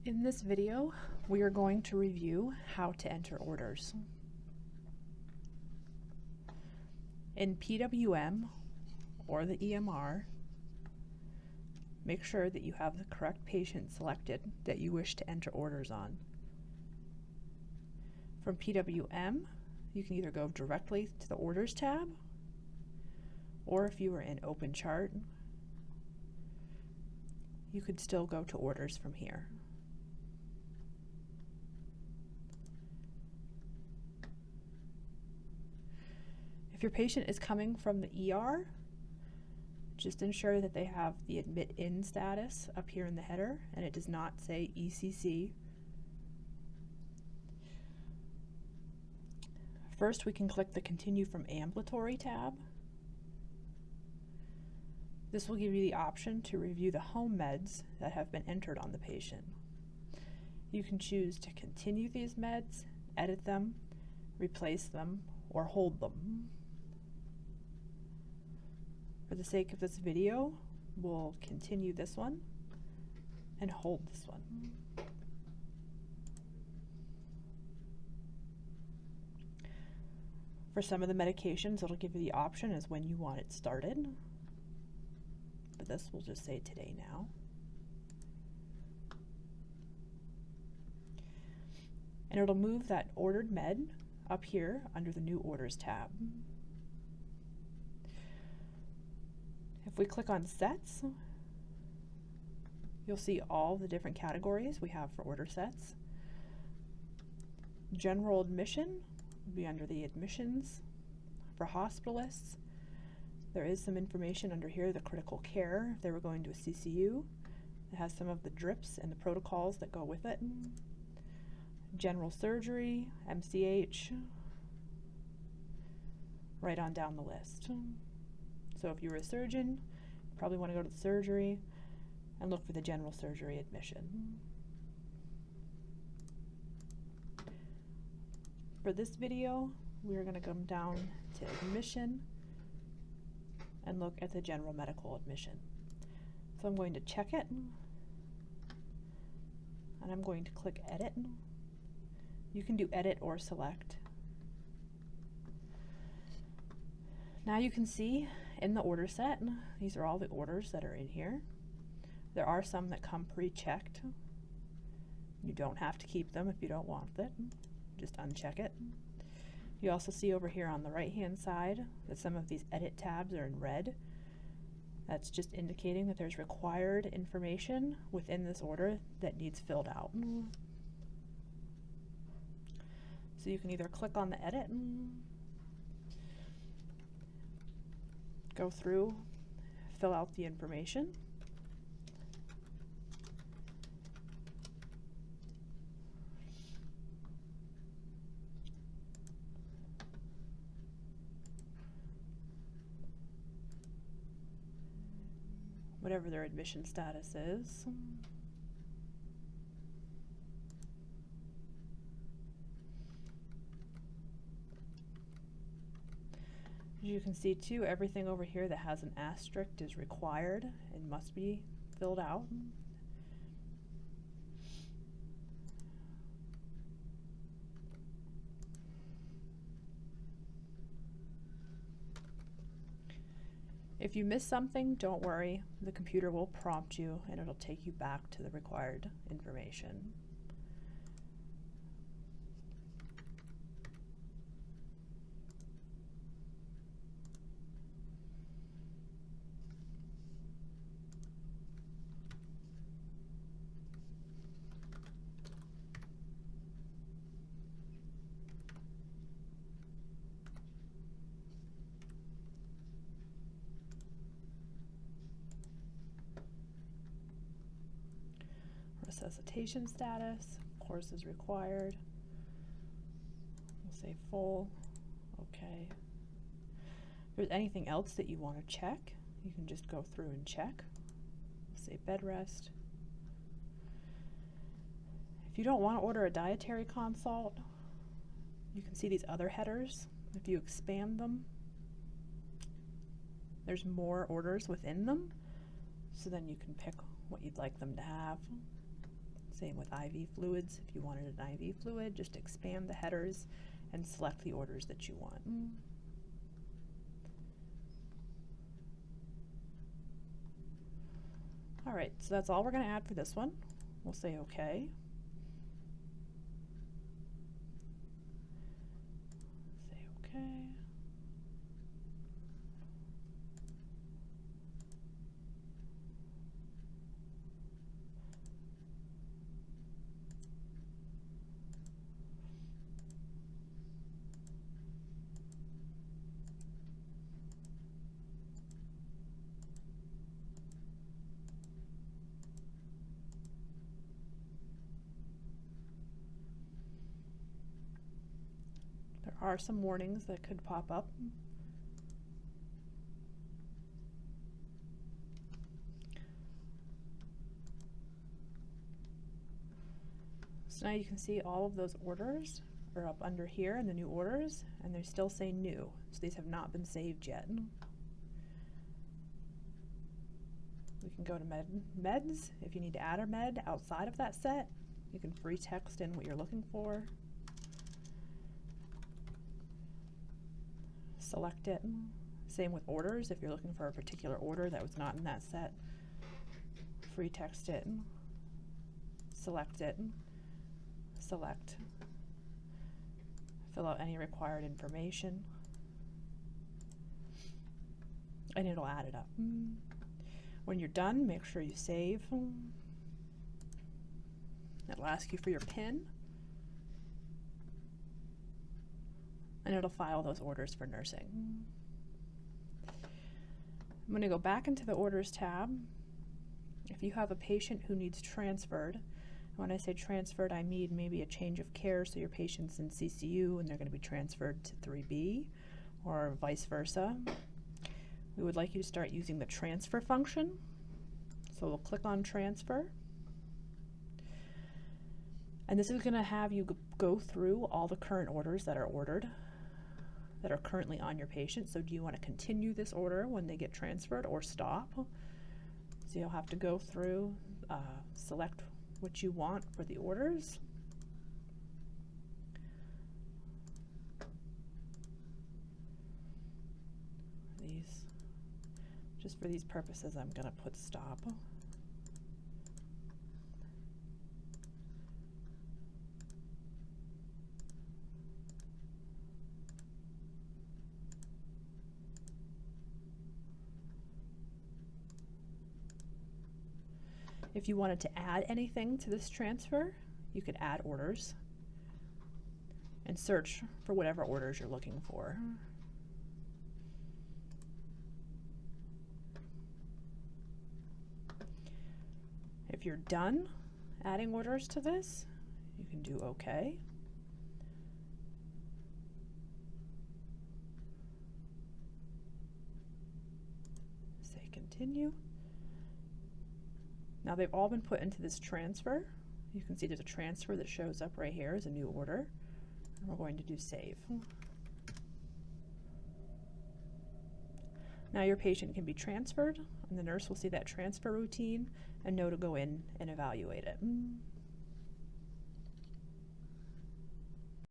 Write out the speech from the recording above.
In this video, we are going to review how to enter orders. In PWM or the EMR, make sure that you have the correct patient selected that you wish to enter orders on. From PWM, you can either go directly to the Orders tab, or if you are in Open Chart, you could still go to Orders from here. If your patient is coming from the ER, just ensure that they have the Admit In status up here in the header and it does not say ECC. First, we can click the Continue from Ambulatory tab. This will give you the option to review the home meds that have been entered on the patient. You can choose to continue these meds, edit them, replace them, or hold them. For the sake of this video, we'll continue this one and hold this one. For some of the medications, it'll give you the option as when you want it started, but this will just say today now. And it'll move that ordered med up here under the New Orders tab. If we click on Sets, you'll see all the different categories we have for order sets. General admission will be under the admissions. For hospitalists, there is some information under here, the critical care, if they were going to a CCU. It has some of the drips and the protocols that go with it. General surgery, MCH, right on down the list. So if you're a surgeon, you probably want to go to the surgery and look for the general surgery admission. For this video, we're going to come down to admission and look at the general medical admission. So I'm going to check it, and I'm going to click Edit. You can do Edit or Select. Now you can see in the order set, these are all the orders that are in here. There are some that come pre-checked. You don't have to keep them if you don't want it. Just uncheck it. You also see over here on the right-hand side that some of these edit tabs are in red. That's just indicating that there's required information within this order that needs filled out. So you can either click on the edit, go through, fill out the information, whatever their admission status is. As you can see too, everything over here that has an asterisk is required and must be filled out. If you miss something, don't worry. The computer will prompt you and it'll take you back to the required information. Resuscitation status, of course, is required. We'll say full. Okay. If there's anything else that you want to check, you can just go through and check. We'll say bed rest. If you don't want to order a dietary consult, you can see these other headers. If you expand them, there's more orders within them, so then you can pick what you'd like them to have. Same with IV fluids. If you wanted an IV fluid, just expand the headers and select the orders that you want. All right, so that's all we're going to add for this one. We'll say OK. Say OK. There are some warnings that could pop up. So now you can see all of those orders are up under here in the new orders, and they still say new. So these have not been saved yet. We can go to meds. If you need to add a med outside of that set, you can free text in what you're looking for. Select it. Same with orders. If you're looking for a particular order that was not in that set, free text it. Select it. Select. Fill out any required information, and it'll add it up. When you're done, make sure you save. It'll ask you for your PIN, and it'll file those orders for nursing. I'm going to go back into the Orders tab. If you have a patient who needs transferred, when I say transferred, I mean maybe a change of care, so your patient's in CCU and they're going to be transferred to 3B, or vice versa. We would like you to start using the transfer function. So we'll click on transfer. And this is going to have you go through all the current orders that are ordered, that are currently on your patient. So do you want to continue this order when they get transferred, or stop? So you'll have to go through, select what you want for the orders. Just for these purposes, I'm going to put stop. If you wanted to add anything to this transfer, you could add orders and search for whatever orders you're looking for. If you're done adding orders to this, you can do OK. Say continue. Now they've all been put into this transfer. You can see there's a transfer that shows up right here as a new order. And we're going to do save. Now your patient can be transferred, and the nurse will see that transfer routine and know to go in and evaluate it.